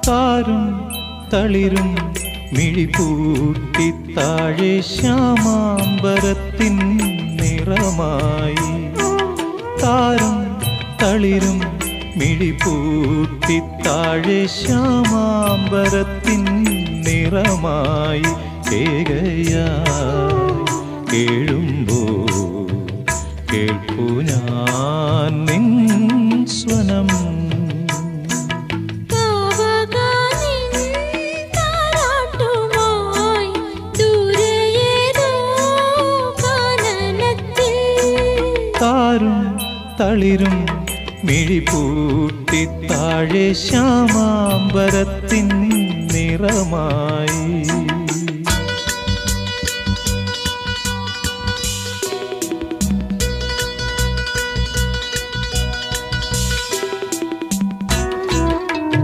താരും തളിരും മിഴിപൂട്ടി താഴെ ശ്യാമാംബരത്തിൻ നിറമായി താരും തളിരും മിഴിപൂട്ടി താഴെ ശ്യാമാംബരത്തിൻ നിറമായി ഏകയായി കേഴുമ്പോൾ കേൾപ്പു ഞാൻ നിൻ സ്വനം താരും തളിരും മിഴിപൂട്ടി താഴെ ശ്യാമാംബരത്തിൻ നിറമായി